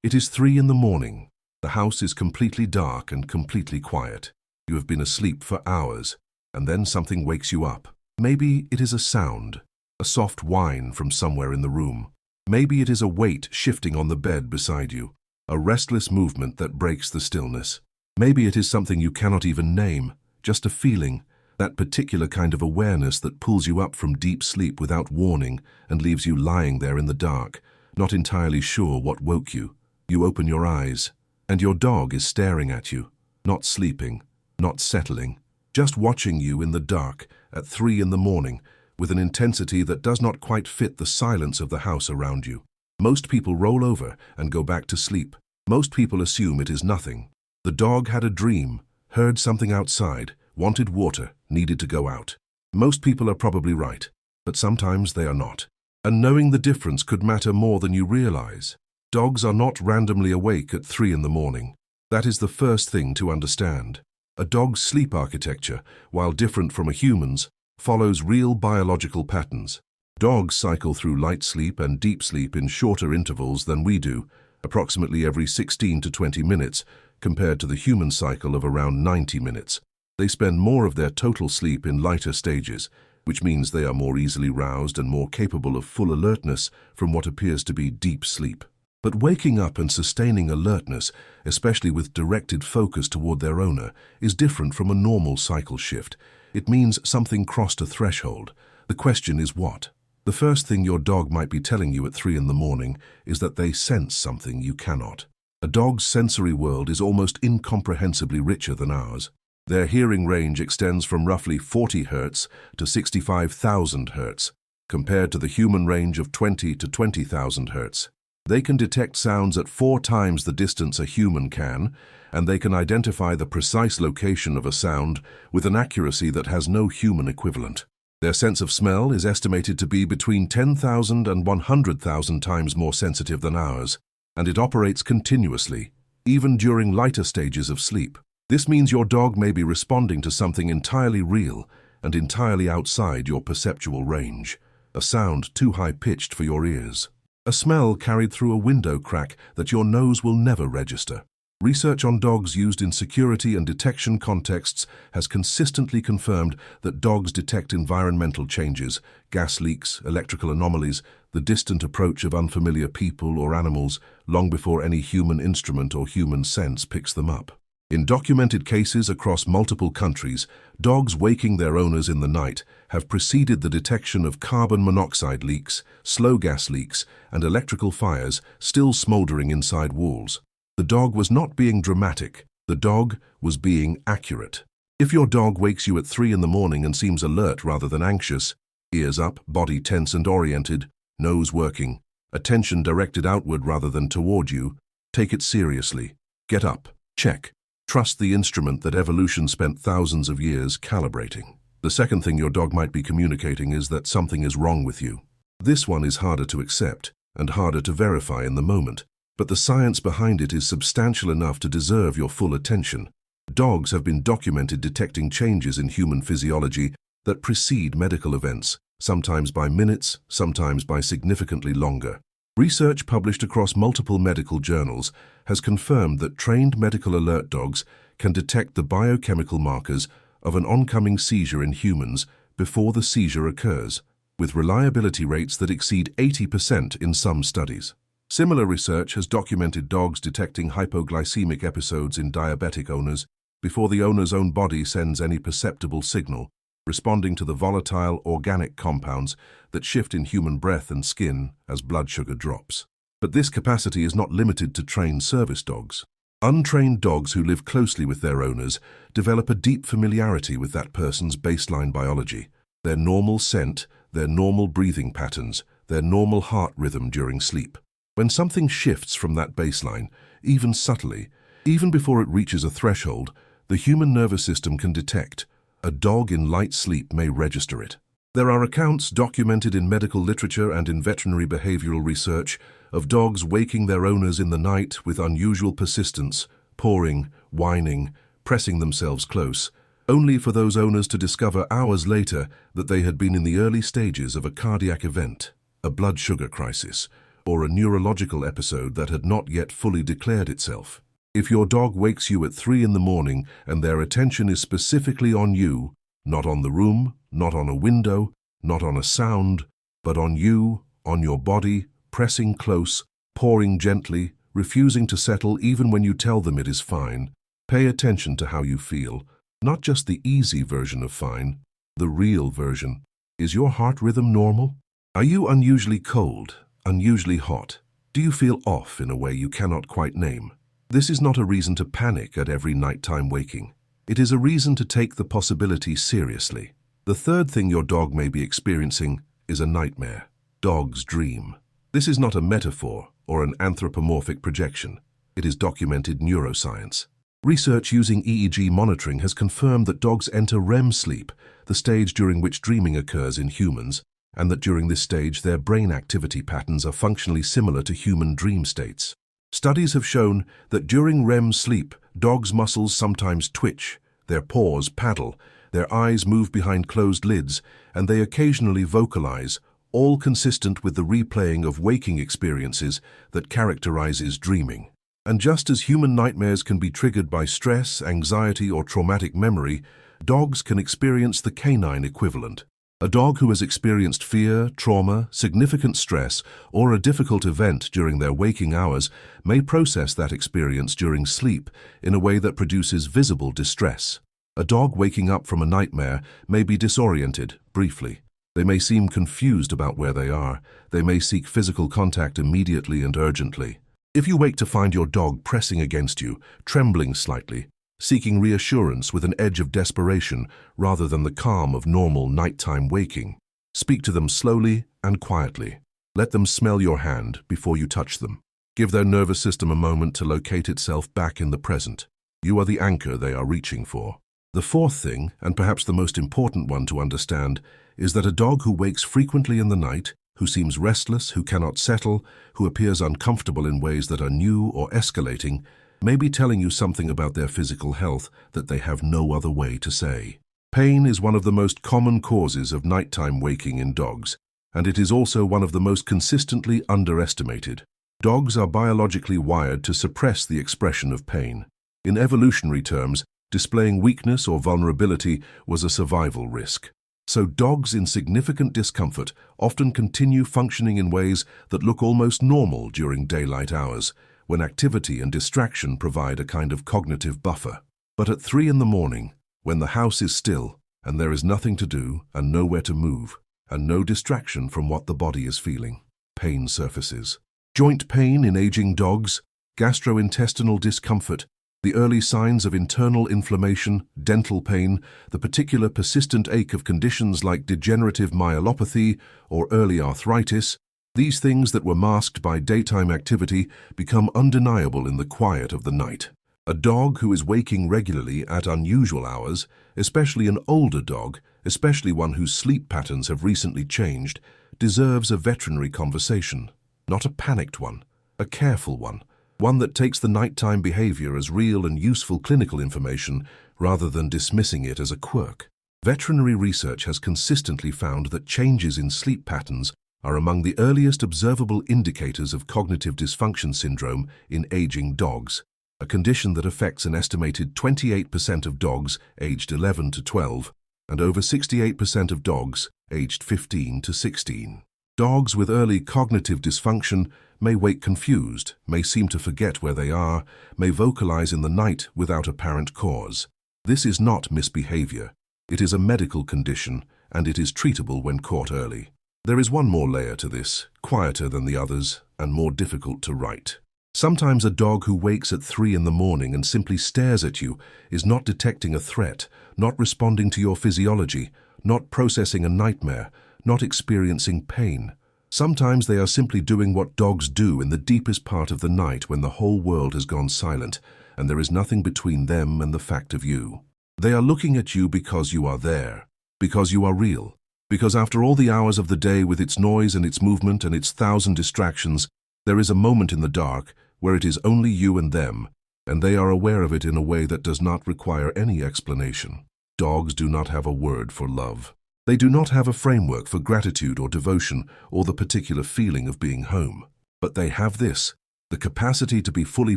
It is 3 in the morning. The house is completely dark and completely quiet. You have been asleep for hours, and then something wakes you up. Maybe it is a sound, a soft whine from somewhere in the room. Maybe it is a weight shifting on the bed beside you, a restless movement that breaks the stillness. Maybe it is something you cannot even name, just a feeling, that particular kind of awareness that pulls you up from deep sleep without warning and leaves you lying there in the dark, not entirely sure what woke you. You open your eyes, and your dog is staring at you, not sleeping, not settling, just watching you in the dark at 3 in the morning with an intensity that does not quite fit the silence of the house around you. Most people roll over and go back to sleep. Most people assume it is nothing. The dog had a dream, heard something outside, wanted water, needed to go out. Most people are probably right, but sometimes they are not. And knowing the difference could matter more than you realize. Dogs are not randomly awake at 3 in the morning. That is the first thing to understand. A dog's sleep architecture, while different from a human's, follows real biological patterns. Dogs cycle through light sleep and deep sleep in shorter intervals than we do, approximately every 16 to 20 minutes, compared to the human cycle of around 90 minutes. They spend more of their total sleep in lighter stages, which means they are more easily roused and more capable of full alertness from what appears to be deep sleep. But waking up and sustaining alertness, especially with directed focus toward their owner, is different from a normal cycle shift. It means something crossed a threshold. The question is what? The first thing your dog might be telling you at 3 in the morning is that they sense something you cannot. A dog's sensory world is almost incomprehensibly richer than ours. Their hearing range extends from roughly 40 Hz to 65,000 Hz, compared to the human range of 20 to 20,000 Hz. They can detect sounds at 4 times the distance a human can, and they can identify the precise location of a sound with an accuracy that has no human equivalent. Their sense of smell is estimated to be between 10,000 and 100,000 times more sensitive than ours, and it operates continuously, even during lighter stages of sleep. This means your dog may be responding to something entirely real and entirely outside your perceptual range, a sound too high-pitched for your ears. A smell carried through a window crack that your nose will never register. Research on dogs used in security and detection contexts has consistently confirmed that dogs detect environmental changes, gas leaks, electrical anomalies, the distant approach of unfamiliar people or animals, long before any human instrument or human sense picks them up. In documented cases across multiple countries, dogs waking their owners in the night have preceded the detection of carbon monoxide leaks, slow gas leaks, and electrical fires still smoldering inside walls. The dog was not being dramatic. The dog was being accurate. If your dog wakes you at 3 in the morning and seems alert rather than anxious, ears up, body tense and oriented, nose working, attention directed outward rather than toward you, take it seriously. Get up. Check. Trust the instrument that evolution spent thousands of years calibrating. The second thing your dog might be communicating is that something is wrong with you. This one is harder to accept and harder to verify in the moment, but the science behind it is substantial enough to deserve your full attention. Dogs have been documented detecting changes in human physiology that precede medical events, sometimes by minutes, sometimes by significantly longer. Research published across multiple medical journals has confirmed that trained medical alert dogs can detect the biochemical markers of an oncoming seizure in humans before the seizure occurs, with reliability rates that exceed 80% in some studies. Similar research has documented dogs detecting hypoglycemic episodes in diabetic owners before the owner's own body sends any perceptible signal, responding to the volatile organic compounds that shift in human breath and skin as blood sugar drops. But this capacity is not limited to trained service dogs. Untrained dogs who live closely with their owners develop a deep familiarity with that person's baseline biology, their normal scent, their normal breathing patterns, their normal heart rhythm during sleep. When something shifts from that baseline, even subtly, even before it reaches a threshold, the human nervous system can detect. A dog in light sleep may register it. There are accounts documented in medical literature and in veterinary behavioral research of dogs waking their owners in the night with unusual persistence, pawing, whining, pressing themselves close, only for those owners to discover hours later that they had been in the early stages of a cardiac event, a blood sugar crisis, or a neurological episode that had not yet fully declared itself. If your dog wakes you at 3 in the morning and their attention is specifically on you, not on the room, not on a window, not on a sound, but on you, on your body, pressing close, pawing gently, refusing to settle even when you tell them it is fine, pay attention to how you feel. Not just the easy version of fine, the real version. Is your heart rhythm normal? Are you unusually cold, unusually hot? Do you feel off in a way you cannot quite name? This is not a reason to panic at every nighttime waking. It is a reason to take the possibility seriously. The third thing your dog may be experiencing is a nightmare. Dogs dream. This is not a metaphor or an anthropomorphic projection. It is documented neuroscience. Research using EEG monitoring has confirmed that dogs enter REM sleep, the stage during which dreaming occurs in humans, and that during this stage their brain activity patterns are functionally similar to human dream states. Studies have shown that during REM sleep, dogs' muscles sometimes twitch, their paws paddle, their eyes move behind closed lids, and they occasionally vocalize, all consistent with the replaying of waking experiences that characterizes dreaming. And just as human nightmares can be triggered by stress, anxiety, or traumatic memory, dogs can experience the canine equivalent. A dog who has experienced fear, trauma, significant stress, or a difficult event during their waking hours may process that experience during sleep in a way that produces visible distress. A dog waking up from a nightmare may be disoriented, briefly. They may seem confused about where they are. They may seek physical contact immediately and urgently. If you wake to find your dog pressing against you, trembling slightly, seeking reassurance with an edge of desperation rather than the calm of normal nighttime waking, speak to them slowly and quietly. Let them smell your hand before you touch them. Give their nervous system a moment to locate itself back in the present. You are the anchor they are reaching for. The fourth thing, and perhaps the most important one to understand, is that a dog who wakes frequently in the night, who seems restless, who cannot settle, who appears uncomfortable in ways that are new or escalating, may be telling you something about their physical health that they have no other way to say. Pain is one of the most common causes of nighttime waking in dogs, and it is also one of the most consistently underestimated. Dogs are biologically wired to suppress the expression of pain. In evolutionary terms, displaying weakness or vulnerability was a survival risk. So dogs in significant discomfort often continue functioning in ways that look almost normal during daylight hours, when activity and distraction provide a kind of cognitive buffer. But at 3 in the morning, when the house is still, and there is nothing to do and nowhere to move, and no distraction from what the body is feeling, pain surfaces. Joint pain in aging dogs, gastrointestinal discomfort, the early signs of internal inflammation, dental pain, the particular persistent ache of conditions like degenerative myelopathy or early arthritis, these things that were masked by daytime activity become undeniable in the quiet of the night. A dog who is waking regularly at unusual hours, especially an older dog, especially one whose sleep patterns have recently changed, deserves a veterinary conversation. Not a panicked one, a careful one. One that takes the nighttime behavior as real and useful clinical information rather than dismissing it as a quirk. Veterinary research has consistently found that changes in sleep patterns are among the earliest observable indicators of cognitive dysfunction syndrome in aging dogs, a condition that affects an estimated 28% of dogs aged 11 to 12 and over 68% of dogs aged 15 to 16. Dogs with early cognitive dysfunction may wake confused, may seem to forget where they are, may vocalize in the night without apparent cause. This is not misbehavior. It is a medical condition, and it is treatable when caught early. There is one more layer to this, quieter than the others, and more difficult to write. Sometimes a dog who wakes at 3 in the morning and simply stares at you is not detecting a threat, not responding to your physiology, not processing a nightmare, not experiencing pain. Sometimes they are simply doing what dogs do in the deepest part of the night when the whole world has gone silent and there is nothing between them and the fact of you. They are looking at you because you are there, because you are real, because after all the hours of the day with its noise and its movement and its thousand distractions, there is a moment in the dark where it is only you and them, and they are aware of it in a way that does not require any explanation. Dogs do not have a word for love. They do not have a framework for gratitude or devotion or the particular feeling of being home. But they have this, the capacity to be fully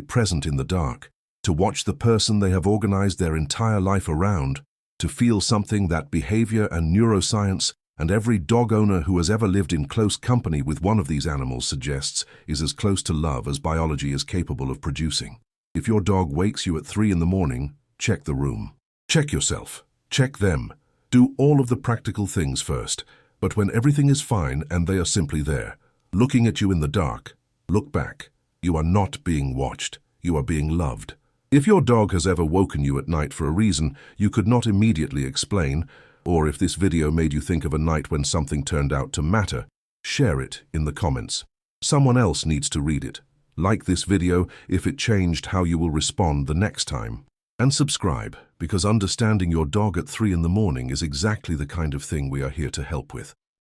present in the dark, to watch the person they have organized their entire life around, to feel something that behavior and neuroscience and every dog owner who has ever lived in close company with one of these animals suggests is as close to love as biology is capable of producing. If your dog wakes you at 3 in the morning, check the room. Check yourself. Check them. Do all of the practical things first. But when everything is fine and they are simply there, looking at you in the dark, look back. You are not being watched. You are being loved. If your dog has ever woken you at night for a reason you could not immediately explain, or if this video made you think of a night when something turned out to matter, share it in the comments. Someone else needs to read it. Like this video if it changed how you will respond the next time. And subscribe, because understanding your dog at 3 in the morning is exactly the kind of thing we are here to help with.